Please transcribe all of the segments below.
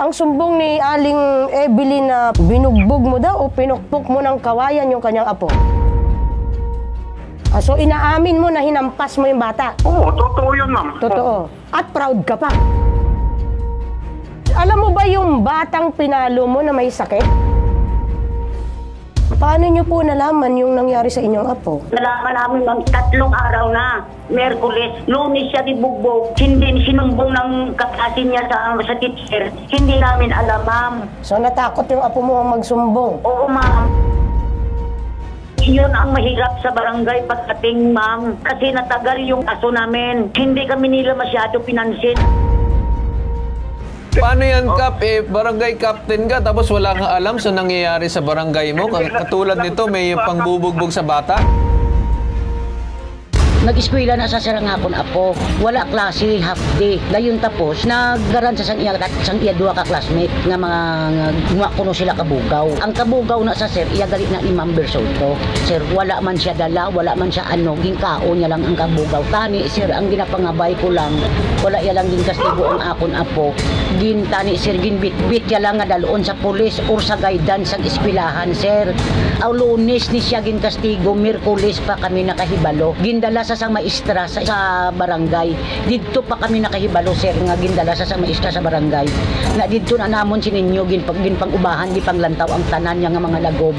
Ang sumbong ni Aling Evelyn na binugbog mo daw o pinukpok mo ng kawayan yung kanyang apo. So inaamin mo na hinampas mo yung bata? Oo, totoo yun, ma'am. Totoo. At proud ka pa. Alam mo ba yung batang pinalo mo na may sakit? Paano nyo po nalaman yung nangyari sa inyong apo? Nalaman namin, ma'am, 3 araw na. Merkules, Lunes siya dibugbog. Hindi sinumbong ng kaklase niya sa teacher. Hindi namin alam, ma'am. So natakot yung apo mo ang magsumbong? Oo, ma'am. Yun ang mahirap sa barangay pagdating, ma'am. Kasi natagal yung aso namin. Hindi kami nila masyado pinansin. Paano yan, Kap? Barangay captain ka tapos wala kang alam sa nangyayari sa barangay mo? Katulad nito, may pangbubugbog sa bata? Nag-eskwela na sa sarangakon apo. Wala klase, half day. Dayon tapos, naggaran sa sang iya 2 ka classmate nga mga kuno sila kabugaw. Ang kabugaw na sa sir, iya gali na ni Ma'am Bersolto. Sir, wala man siya dala, wala man siya ginkaon niya lang ang kabugaw. Tani, sir, ang ginapangabay ko lang, wala iya lang ginkastigo ang akon apo. Tani, sir, ginbit-bit ya lang nga dalon sa pulis or sa guidance sa eskwelahan, sir. Aw Lunes ni siya ginkastigo, Miyerkules pa kami nakahibalo. Gindala sa maestra sa barangay. Dito pa kami nakahibalo, sir, nga gindala sa maestra sa barangay. Na dito na namon sininyo ginpang-ubahan, gipanglantaw ang tanan niya nga mga lagob.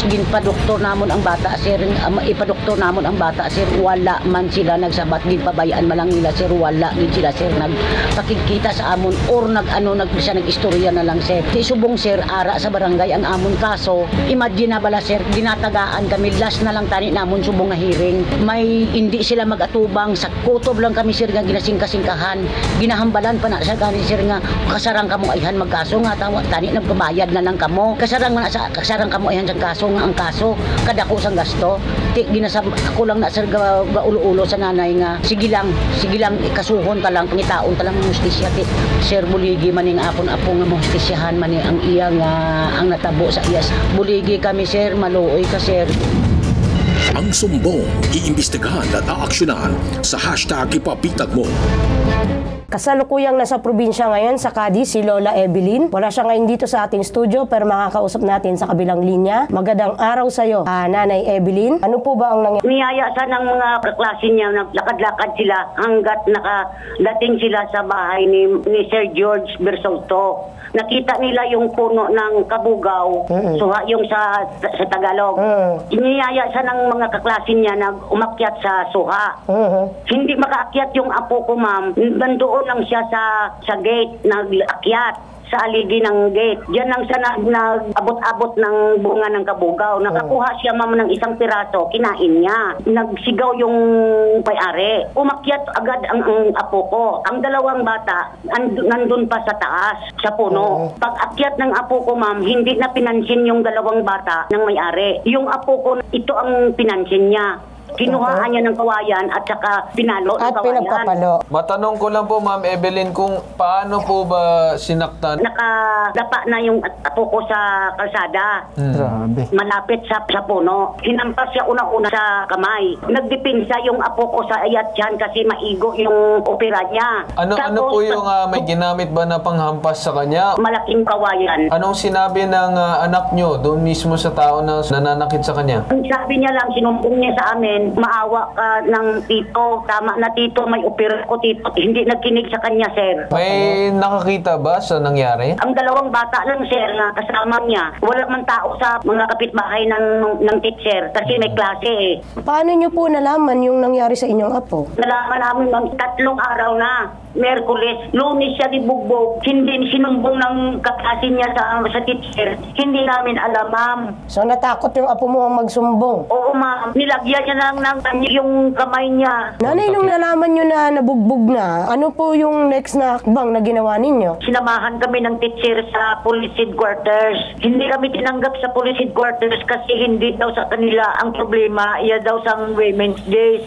Ginpadoktor namon ang bata, sir. Ipadoktor namon ang bata, sir. Wala man sila nagsabat, ginpabayaan man lang nila, sir. Wala gid sila, sir, nagpakikita sa amon or nag-istorya na lang, sir. Isubong, sir, ara sa barangay ang amon kaso. Imagine na bala, sir, ginatagaan kami. Last na lang tani namon subong na hearing. May hindi sila mag-atubang, sa kutob lang kami, sir, nga ginasingkasingkahan. Ginahambalan pa na sa kani, sir, nga kasarang kamo ayhan magkaso nga tani nagpabayad na lang kamo. Kasarang kamo ayhan sa kaso nga ang kaso kadako sang gasto. Ako lang na, sir, ulo-ulo sa nanay nga sige lang ikasuhon ta lang, pangitaon ta lang ng hustisya. Sir, buligi man ning apon-apo nga hustisyahan man ang iya nga ang natabo sa iyas. Buligi kami, sir, maluoy ka, sir. Ang sumbong, iimbestigahan at aaksyonan sa #ipabitag mo. Kasalukuyang nasa probinsya ngayon sa Cadiz si Lola Evelyn. Wala siya ngayon dito sa ating studio pero makakausap natin sa kabilang linya. Magandang araw sa iyo, Nanay Evelyn. Ano po ba ang nangyari? Niyaya sa ng mga kaklase niya, naglakad-lakad sila hanggat nakadating sila sa bahay ni Sir George Bersolto. Nakita nila yung puno ng kabugaw, suha yung sa Tagalog. Iniyaya siya ng mga kaklase niya na umakyat sa suha. Hindi makaakyat yung apo ko, ma'am. Nandoon lang siya sa gate, nag-akyat sa aligi ng gate. Diyan lang siya nag-abot-abot ng bunga ng kabugaw. Nakakuha siya, ma'am, ng isang piraso, kinain niya. Nagsigaw yung may-ari. Umakyat agad ang apo ko. Ang dalawang bata, nandun pa sa taas, sa puno. Pag-akyat ng apo ko, ma'am, hindi na pinansin yung dalawang bata ng may-ari. Yung apo ko, ito ang pinansin niya. Kinuhaan niya ng kawayan at saka pinalo ng kawayan. Pinagpapalo. Matanong ko lang po, Ma'am Evelyn, kung paano po ba sinaktan? Nakadapa na yung apo ko sa kalsada. Grabe. Malapit sa puno. Hinampas siya una-una sa kamay. Nagdipinsa yung apo ko sa ayat yan kasi maigo yung opera niya. Ano po yung may ginamit ba na panghampas sa kanya? Malaking kawayan. Anong sinabi ng anak nyo doon mismo sa tao na nananakit sa kanya? Ang sabi niya lang, sinumbong niya sa amin, maawa ka ng tito. Tama na, tito, may opera ko, tito. Hindi nagkinig sa kanya, sir. May nakakita ba sa nangyari? Ang dalawang bata lang, sir, na kasama niya. Wala man tao sa mga kapitbahay ng teacher kasi may klase eh. Paano nyo po nalaman yung nangyari sa inyong apo? Nalaman namin, ma'am, 3 araw na. Merkules, Lunes siya dibugbog. Hindi sinumbong ng kaklase niya sa teacher. Hindi namin alam, ma'am. So natakot yung apo mo ang magsumbong? Oo, ma'am. Nilagyan niya lang ng yung kamay niya. Nanay, nung nalaman nyo na nabugbog na, ano po yung next na hakbang na ginawa ninyo? Sinamahan kami ng teacher sa police headquarters. Hindi kami tinanggap sa police headquarters kasi hindi daw sa kanila ang problema. Iya daw sa Women's Days.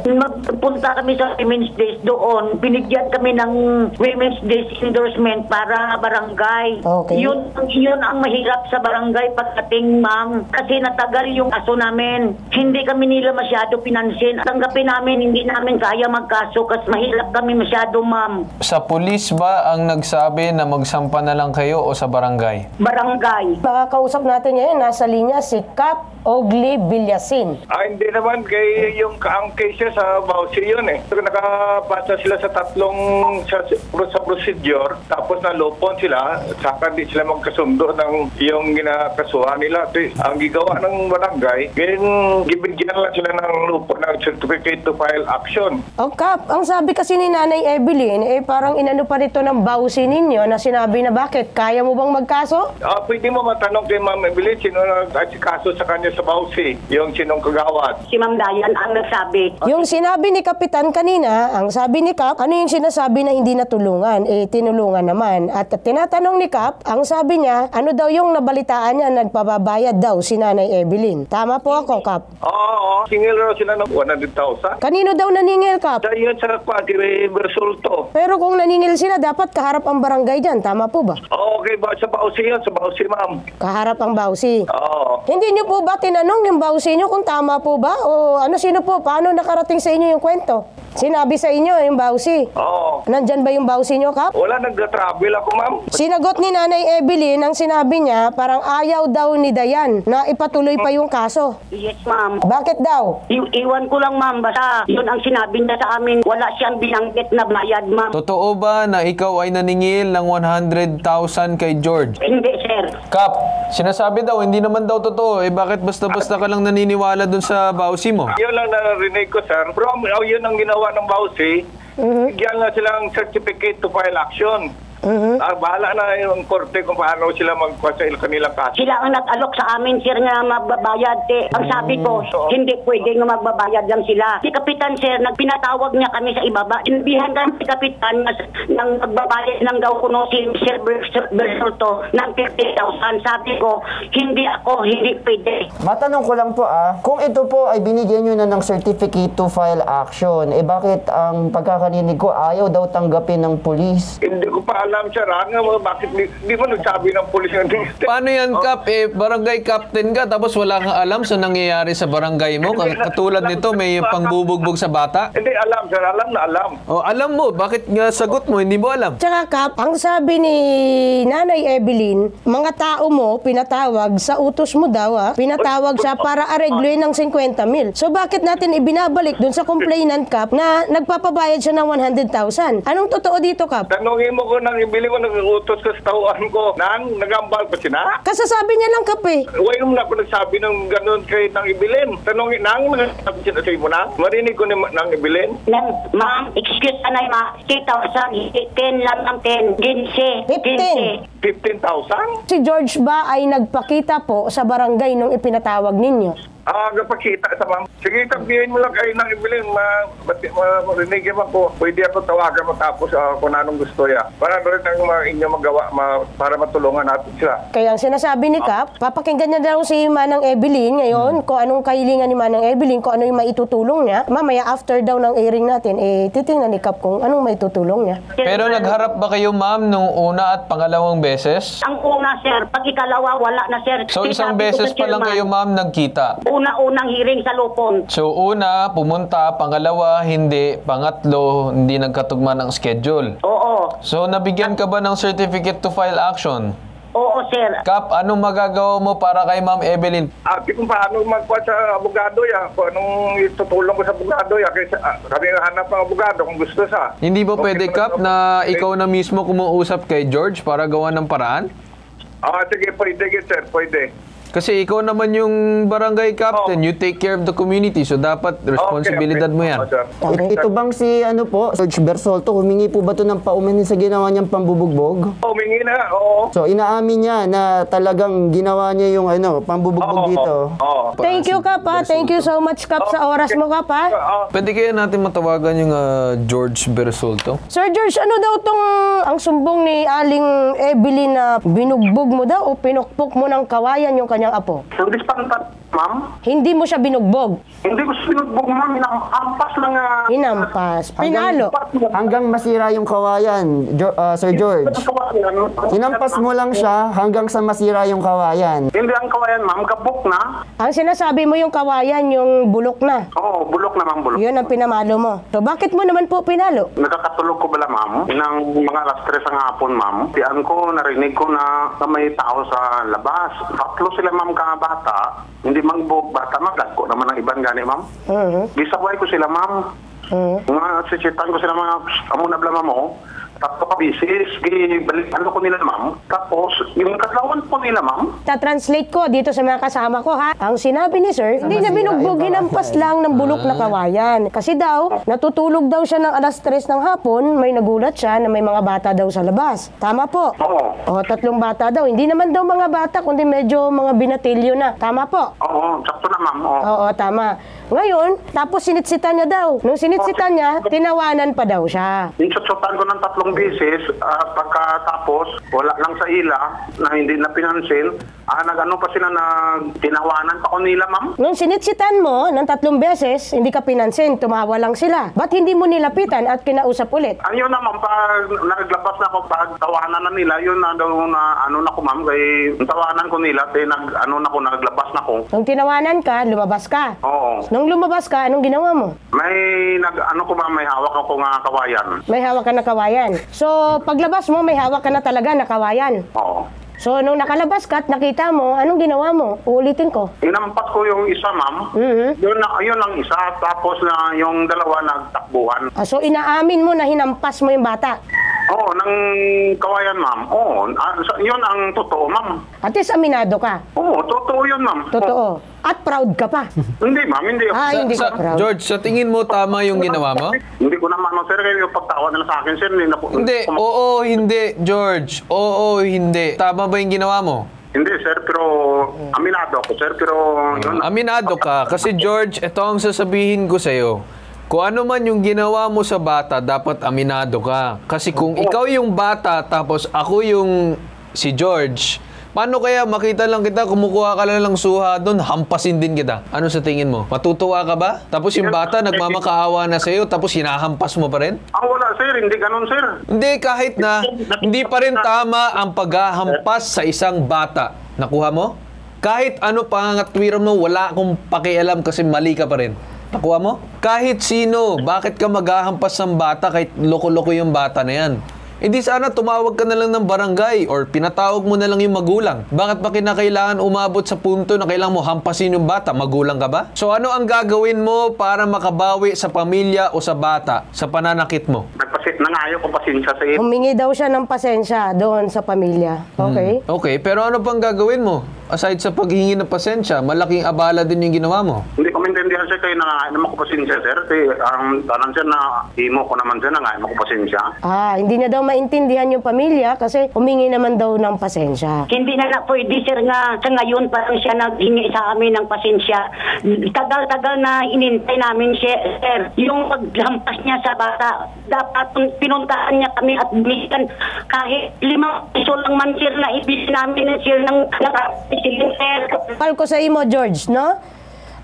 Magpunta kami sa Women's Days doon. Binigyan kami ng Women's Days endorsement para barangay. Okay. Yun ang mahirap sa barangay pagdating, ma'am. Kasi natagal yung aso namin. Hindi kami nila sila masyado pinansin. Tanggapin namin, hindi namin kaya magkaso kasi mahirap kami masyado, ma'am. Sa pulis ba ang nagsabi na magsampa na lang kayo o sa barangay? Barangay. Makakausap natin ngayon, nasa linya si Cap Ogli Villasin. Hindi naman kay yung ang case sa Bausi yun eh. So, nakapasa sila sa tatlong sa procedure, tapos nalupon sila, saka di sila magkasundo ng yung ginakasuhan nila. Ang gigawa ng barangay, gibigyan lang sila ng lupon ng certificate to file action. Oh, Cap, ang sabi kasi ni Nanay Evelyn, parang inano pa rito ng Bausi ninyo na sinabi na bakit? Kaya mo bang magkaso? Pwede mo matanong kay Ma'am Evelyn, sino nag-kaso sa kanya sa Bausi, yung sinong kagawad. Si Ma'am Dayan ang nagsabi. Yung sinabi ni Kapitan kanina, ang sabi ni Cap, ano yung sinasabi na hindi natulungan? Tinulungan naman. At tinatanong ni Cap, ang sabi niya, ano daw yung nabalitaan niya, nagpababayad daw si Nanay Evelyn. Tama po ako, Cap? Oo, singil raw sila ng 100,000. Kanino daw naningil, Cap? Dahil sa resulto. Pero kung naningil sila, dapat kaharap ang barangay dyan. Tama po ba? Okay ba? Sa Bausi yun, sa Bausi, ma'am. Kaharap ang Bausi. Oo. Hindi niyo po ba tinanong yung Bausi niyo kung tama po ba? O ano, sino po? Paano nakarating sa inyo yung kwento? Sinabi sa inyo yung Bausi. Oo. Nandyan ba yung Bausi niyo, Cap? Wala, nag-travel ako, ma'am. Sinagot ni Nanay Evelyn, ang sinabi niya, parang ayaw daw ni Dayan na ipatuloy pa yung kaso. Yes, ma'am. Bakit daw? Iwan ko lang, ma'am. Basta yun ang sinabi niya sa amin. Wala siyang binanggit na bayad, ma'am. Totoo ba na ikaw ay naningil ng 100,000 kay George? Hindi, sir. Cap, sinasabi daw, hindi naman daw totoo. Bakit basta-basta ka lang naniniwala dun sa Bausi mo? Yun lang narinig ko, sir. Pero yun ang ginawa ng Bausi. Bigyan na silang certificate to file action. Bahala na yung korte kung paano sila magkuha sa kanilang kaso. Sila ang nag-alok sa amin, sir, nga magbabayad. Ang sabi ko, hindi pwede nga magbabayad lang sila. Si Kapitan, sir, nagpinatawag niya kami sa ibaba. Inbihan kami si Kapitan ng magbabayad ng daw kuno si Sir Bersulto ng 50,000. Sabi ko, hindi pwede. Matanong ko lang po kung ito po ay binigyan nyo na ng certificate to file action, bakit ang pagkakarinig ko ayaw daw tanggapin ng pulis? Hindi ko pa alam, sir, bakit di mo nagsabi ng pulis ng Paano yan, Cap? Barangay captain ka, tapos wala kang alam sa nangyayari sa barangay mo? Katulad nito, may pangbubugbog sa bata? Hindi, alam, sir. Alam na alam. Alam mo, bakit nga sagot mo, hindi mo alam? Tsaka, Cap, ang sabi ni Nanay Evelyn, mga tao mo, pinatawag sa utos mo daw, pinatawag siya para aregluin ng 50,000. So, bakit natin ibinabalik dun sa complainant, Cap, na nagpapabayad siya ng 100,000? Anong totoo dito, Cap? Tanungin mo ko ibili ko nag-utos ko sa tauhan ko. Nagambal pa siya. Kasasabi niya lang, Cap, Huwag mo na ako nagsabi ng gano'n kay nang ibilin. Tanongin, nagsabi siya sa iyo na? Marinig ko nang ibilin. Ma'am, excuse anay, ma. 10,000, 10 lang ang 10. 15,000? Si George ba ay nagpakita po sa barangay nung ipinatawag ninyo? Napakita sa ma'am. Sige, sabihin mo lang kayo nang ibilin. Marinig naman ko. Pwede ako tawagan mo tapos kung anong gusto ya. Para rin ang inyo magawa para matulungan natin sila. Kaya ang sinasabi ni Cap, papakinggan niya daw si Manang Evelyn ngayon kung anong kahilingan ni Manang Evelyn, kung ano yung maitutulong niya. Mamaya after daw ng airing natin, titingnan ni Cap kung anong maitutulong niya. Pero nagharap ba kayo, ma'am, nung una at pangalawang beses? Ang una, sir. Pag ikalawa, wala na, sir. So, isang beses pa lang kayo, ma'am, nagkita? Una-unang hearing sa Lupon. So, una, pumunta. Pangalawa, hindi. Pangatlo, hindi nagkatugma ng schedule. Oo. So, nabigyan ka ba ng certificate to file action? Oo, sir. Cap, anong magagawa mo para kay Ma'am Evelyn? Kung paano magkuha sa abogado ya, kung anong itutulong ko sa abogado ya, kasi kami hanap ng abogado kung gusto sa. Hindi ba pwede, Cap, na ikaw na mismo kumuusap kay George para gawa ng paraan? Sige, pwede, sir, pwede. Kasi ikaw naman yung barangay captain, you take care of the community, so dapat responsibilidad mo yan. Ito bang si George Bersolto, humingi po ba ito ng paumanin sa ginawa niyang pambubugbog? Humingi na, oo. So inaamin niya na talagang ginawa niya yung pambubugbog dito. Thank you, Cap, Thank you so much, Cap, sa oras mo, Cap, Pwede kaya natin matawagan yung George Bersolto? Sir George, ano daw ang sumbong ni Aling Evelyn na binugbog mo daw o pinukpok mo ng kawayan yung kanyang apo? Pulis pang ma'am. Hindi mo siya binugbog. Hindi ko sinugbog, ma'am. Hinampas lang. Hinampas. Pinalo. Hanggang masira yung kawayan, Sir George. Hinampas mo lang siya hanggang sa masira yung kawayan. Hindi ang kawayan, ma'am. Kabuk na. Ang sinasabi mo yung kawayan, yung bulok na. Oo, bulok na, ma'am. Bulok. Yun ang pinamalo mo. So bakit mo naman po pinalo? Nakakatulog ko bala, ma'am. Inang mga alas 3 ng hapon, ma'am. Tiyan ko, narinig ko na may tao sa labas. Tatlo sila, ma'am, ka bata. Hindi mangbog bata, magdagko naman ang ibang gani, ma'am. Gisaway ko sila, ma'am. Mga sisitan ko sila, mga amuna blama mo. Tatlo ka bisis, ano ko nila, ma'am. Tapos, yung katlawan po nila, ma'am. Ta-translate ko dito sa mga kasama ko, ha? Ang sinabi ni sir, hindi niya binugbog, hinampas lang ng bulok na kawayan. Kasi daw, natutulog daw siya ng alas 3 ng hapon, may nagulat siya na may mga bata daw sa labas. Tama po? Oo. O, 3 bata daw. Hindi naman daw mga bata, kundi medyo mga binatilyo na. Tama po? Oo, sakto na, ma'am. Oo, tama. Ngayon, tapos sinitsitan niya daw. Nung sinitsitan niya, tinawanan pa daw siya. Insutsutan ko ng 3 beses, pagkatapos, wala lang sa ila, na hindi na pinansin, nag-ano pa sila na tinawanan pa ko nila, ma'am. Nung sinitsitan mo ng 3 beses, hindi ka pinansin, tumawa lang sila. Ba't hindi mo nilapitan at kinausap ulit? Ayun naman, pag naglabas na ako, pag tawanan na nila, yun na daw na, ano na ko, ma'am, kay tawanan ko nila, naglabas na ko. Nung tinawanan ka, lumabas ka. Oo. Nung lumabas ka, anong ginawa mo? May, may hawak ako nga kawayan. May hawak ka na kawayan. So, paglabas mo, may hawak ka na talaga na kawayan. Oo. So, nung nakalabas ka at nakita mo, anong ginawa mo? Uulitin ko. Inampas ko yung isa, ma'am. Yun lang isa. Tapos na yung dalawa nagtakbuhan. So, inaamin mo na hinampas mo yung bata? Oo, ng kawayan, ma'am. Oo, yun ang totoo, ma'am. At least aminado ka? Oo, totoo yun, ma'am. Totoo. At proud ka pa? Hindi, ma'am. Hindi. Hindi ka proud. George, sa tingin mo tama yung ginawa mo? Hindi ko naman, sir. Yung pagtawa nila sa akin, sir. Hindi. Oo, hindi, George. Oo, hindi. Tama ba yung ginawa mo? Hindi, sir. Pero aminado ako, sir. Pero yun. Aminado ka. Kasi, George, ito ang sasabihin ko sa'yo. Kung ano man yung ginawa mo sa bata, dapat aminado ka. Kasi kung ikaw yung bata, tapos ako yung si George, paano kaya makita lang kita, kumukuha ka lang suha doon, hampasin din kita? Ano sa tingin mo? Matutuwa ka ba? Tapos yung bata, nagmamakaawa na sa'yo, tapos hinahampas mo pa rin? Wala, sir. Hindi ganun, sir. Hindi, kahit na, hindi pa rin tama ang paghahampas sa isang bata. Nakuha mo? Kahit ano pangangatwiran mo, wala akong pakialam kasi mali ka pa rin. Nakuha mo? Kahit sino, bakit ka maghahampas ng bata kahit loko-loko yung bata na yan? Hindi sana tumawag ka na lang ng barangay or pinatawag mo na lang yung magulang. Bakit pa kinakailangan umabot sa punto na kailangan mo hampasin yung bata? Magulang ka ba? So ano ang gagawin mo para makabawi sa pamilya o sa bata sa pananakit mo? Nangayo ko pasensya sa iyo. Humingi daw siya ng pasensya doon sa pamilya. Okay? Okay, pero ano pang gagawin mo? Aside sa paghingi ng pasensya, malaking abala din yung ginawa mo. Hindi ko maintindihan, sir, kayo nangayo naman ko pasensya, sir. Ang tanan, sir, na himo ko naman, sir, nangayo ko pasensya. Hindi niya daw maintindihan yung pamilya kasi humingi naman daw ng pasensya. Hindi na pwede, sir, nga sa ngayon parang siya naghingi sa amin ng pasensya. Tagal-tagal na inintay namin siya, sir. Yung paglampas niya sa bata, dapat pinuntahan niya kami at binisan kahit 5 piso lang man, sir, na ibis namin, sir, ng nakapisilin, sir. Pal ko sa imo, George, no?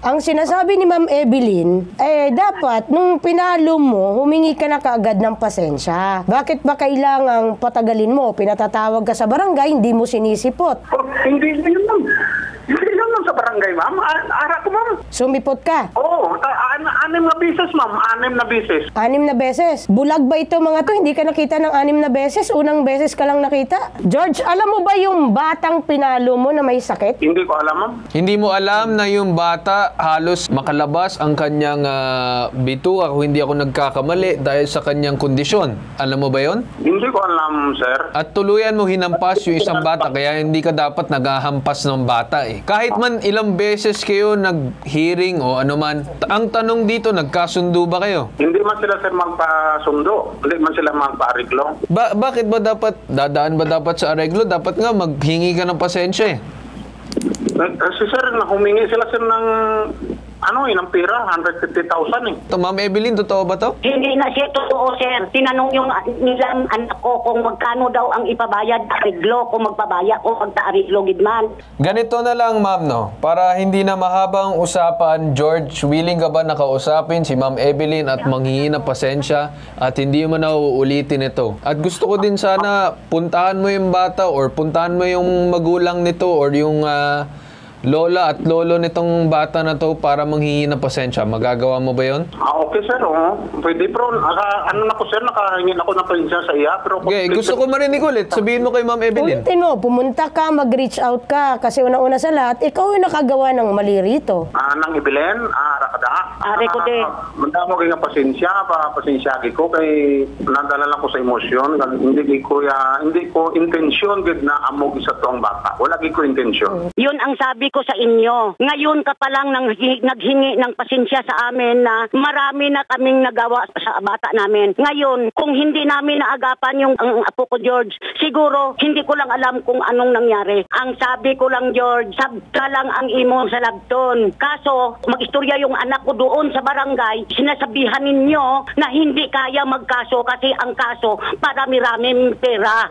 Ang sinasabi ni Ma'am Evelyn, dapat nung pinalo mo, humingi ka na kaagad ng pasensya. Bakit ba kailangang patagalin mo? Pinatatawag ka sa barangay, hindi mo sinisipot. Hindi yun, ma'am. Hindi yun, ma'am, sa barangay, ma'am. Ara ko, ma'am. Sumipot ka? Oo, 6 na beses, ma'am. 6 na beses. 6 na beses? Bulag ba ito mga to? Hindi ka nakita ng 6 na beses? Unang beses ka lang nakita? George, alam mo ba yung batang pinalo mo na may sakit? Hindi ko alam, ma'am. Hindi mo alam na yung bata halos makalabas ang kanyang bituka kung hindi ako nagkakamali dahil sa kanyang kondisyon. Alam mo ba yon? Hindi ko alam, sir. At tuluyan mo hinampas yung isang bata kaya hindi ka dapat naghahampas ng bata eh. Kahit man ilang beses kayo nag-hearing o ano man, ang tanong dito, nagkasundo ba kayo? Hindi man sila, sir, magpasundo. Hindi man sila magpa-ariglo. Bakit ba dapat, dadaan ba dapat sa areglo? Dapat nga maghingi ka ng pasensya eh. Si sir, humingi sila, sir, ng ng pera, 150,000 eh. Ito, Ma'am Evelyn, totoo ba to? Hindi na siya totoo, sir. Tinanong yung nilang anak ko kung magkano daw ang ipabayad, ariglo, kung magpabaya, kung magta-ariglo gidman. Ganito na lang, Ma'am, no? Para hindi na mahabang usapan, George, willing ka ba nakausapin si Ma'am Evelyn at manghingi ng pasensya at hindi mo na uulitin ito? At gusto ko din sana puntahan mo yung bata or puntahan mo yung magulang nito or yung lola at lolo nitong bata na to para manghingi ng pasensya. Magagawa mo ba yon? Okay, sir. Pwede, bro. Nakahingi ako ng pasensya sa iya. Pero Okay, gusto ko marinig ulit. Sabihin mo kay Ma'am Evelyn. Ulitin mo, pumunta ka, mag-reach out ka. Kasi una-una sa lahat, ikaw yung nakagawa ng mali rito. Nang Evelyn, rakada. Ari ko din. Manda mo kayo ng pasensya ko kay nadala lang ko sa emosyon. Hindi ko intensyon gid na amog isa tong bata. Wala gid ko intensyon. Yun ang sabi ko sa inyo. Ngayon ka pa lang naghingi ng pasensya sa amin na marami na kaming nagawa sa bata namin. Ngayon, kung hindi namin naagapan yung ang apo ko, George, siguro hindi ko lang alam kung anong nangyari. Ang sabi ko lang, George, sabta lang ang imo sa labton. Kaso, mag-istorya yung anak ko doon sa barangay, sinasabihan ninyo na hindi kaya magkaso kasi ang kaso parami-raming pera.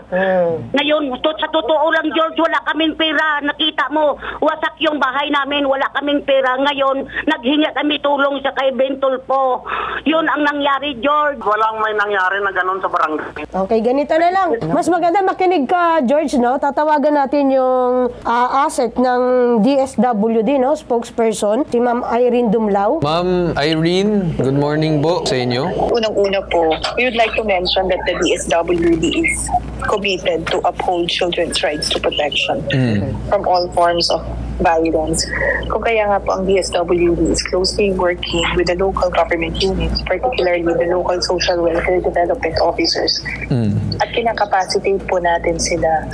Ngayon, sa totoo lang, George, wala kaming pera. Nakita mo, wasak yung bahay namin, wala kaming pera. Ngayon, naghinga kami tulong sa kay Bentulpo. Yun ang nangyari, George. Walang may nangyari na ganun sa barangay. Okay, ganito na lang. Mas maganda makinig ka, George, no? Tatawagan natin yung asset ng DSWD, no? Spokesperson, si Ma'am Irene Dumlao. Ma'am Irene, good morning po sa inyo. Unang-una po, we would like to mention that the DSWD is committed to uphold children's rights to protection from all forms of violence. Kung kaya nga po ang DSWD is closely working with the local government units, particularly the local social welfare development officers. At kinakapacitate po natin sila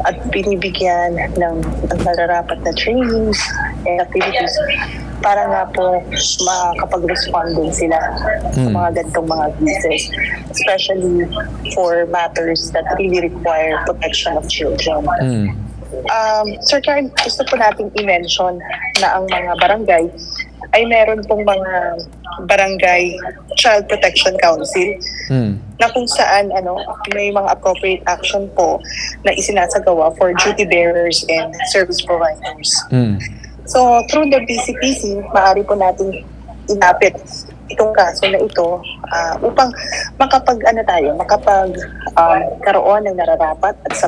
at binibigyan ng nararapat na trainings and activities para nga po makapag-respond din sila sa mga ganitong mga cases, especially for matters that really require protection of children. Sir Karen, gusto po natin i-mention na ang mga barangay ay meron pong mga barangay child protection council na kung saan may mga appropriate action po na isinasagawa for duty bearers and service providers. So through the BCPC, maaari po natin inapit itong kaso na ito upang karoon ng nararapat at sa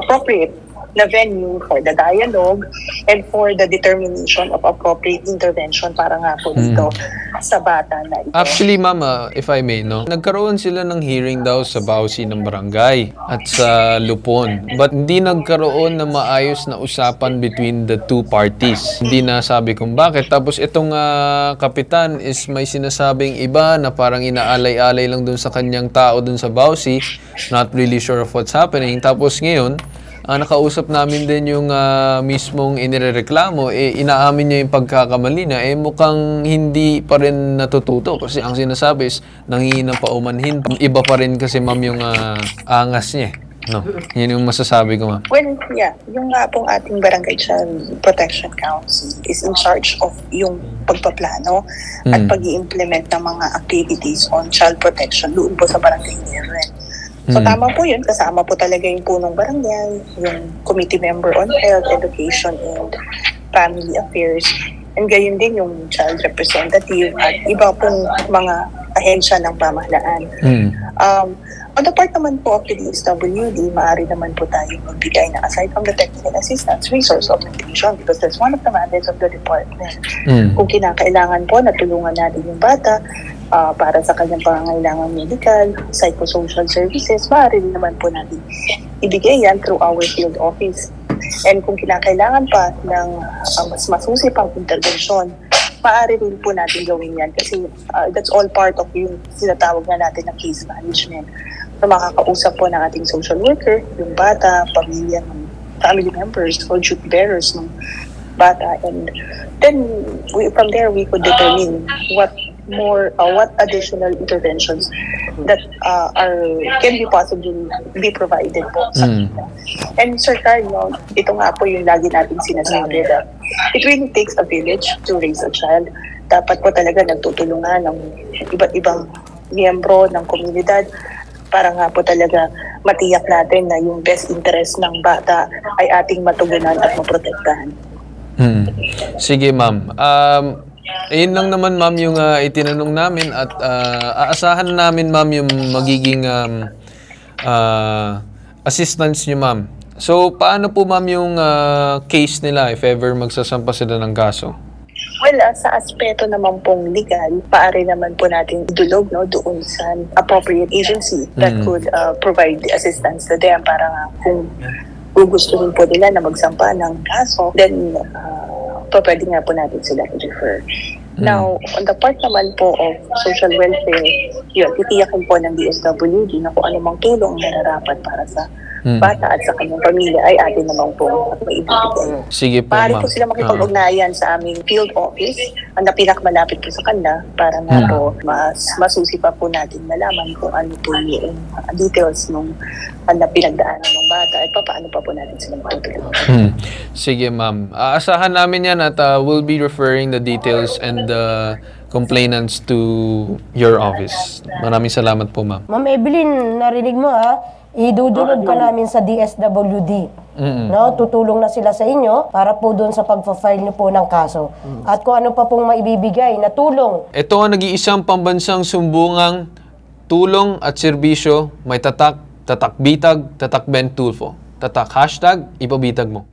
appropriate na venue for the dialogue and for the determination of appropriate intervention para nga po dito sa bata na ito. Actually, Mama, if I may, no? Nagkaroon sila ng hearing daw sa bawsi ng barangay at sa Lupon. But hindi nagkaroon na maayos na usapan between the two parties. Hindi na sabi kung bakit. Tapos itong kapitan is may sinasabing iba na parang inaalay-alay lang dun sa kanyang tao dun sa bawsi. Not really sure of what's happening. Tapos ngayon, nakausap namin din yung mismong inireklamo, inaamin niya yung pagkakamali na, mukhang hindi pa rin natututo kasi ang sinasabi is nanghihinang paumanhin. Iba pa rin kasi, ma'am, yung angas niya. No? Yun yung masasabi ko, ma'am. Well, yeah, yung nga pong ating Barangay Child Protection Council is in charge of yung pagpaplano at pag-i-implement ng mga activities on child protection doon po sa barangay level. So tama po yun, kasama po talaga yung punong barangay, yung committee member on health, education, and family affairs, and gayon din yung child representative at iba pong mga ahensya ng pamahalaan. On the part naman po of the DSWD, maaari naman po tayo magbigay na aside from the technical assistance, resource augmentation because that's one of the mandates of the department. Kung kinakailangan po na tulungan natin yung bata para sa kanyang pangangailangan medical, psychosocial services, maaari naman po natin ibigay yan through our field office. And kung kinakailangan pa ng mas masusipang intervensyon, maaari rin po natin gawin yan kasi that's all part of yung sinatawag na natin na case management. So makakausap po ng ating social worker, yung bata, pamilya, ng family members or duty bearers ng bata, and then from there we could determine what what additional interventions that can be possibly be provided po sa kanila. And Sir Carlo, ito nga po yung lagi natin sinasabi na it really takes a village to raise a child. Dapat po talaga nagtutulungan ng iba't ibang miyembro ng komunidad para nga po talaga matiyak natin na yung best interest ng bata ay ating matugunan at maprotektahan. Sige, ma'am. Ayun lang naman, ma'am, yung itinanong namin at aasahan namin, ma'am, yung magiging assistance nyo, ma'am. So, paano po, ma'am, yung case nila if ever magsasampa sila ng kaso? Well, sa aspeto naman pong legal, paari naman po natin idulog doon sa appropriate agency that could provide the assistance to them para kung gugustuhin po nila na magsampa ng kaso, then pwede nga po natin sila i-refer. Now, on the part naman po of social welfare, yun, titiyakin po ng DSWD na kung anumang tulong nararapat para sa bata at sa kanyang pamilya ay atin naman po maibibigay. Sige po, Maaari ma'am. po sila makipag-ugnayan sa aming field office na pinakamalapit po sa kanila para nga po masusi pa po natin malaman kung ano po yung details nung pinagdaanan ng bata at paano pa po natin sila matutulungan. Sige, ma'am. Aasahan namin yan at we'll be referring the details and the complainants to your office. Maraming salamat po, ma'am. Ma'am Evelyn, narinig mo idudulog ka namin sa DSWD. No, tutulong na sila sa inyo para po doon sa pagpa-file niyo po ng kaso. At kung ano pa pong maibibigay na tulong. Ito ang nag-iisang pambansang sumbungang tulong at serbisyo, may tatak, tatak bitag, tatak Ben Tulfo. Tatak, hashtag, ipabitag mo.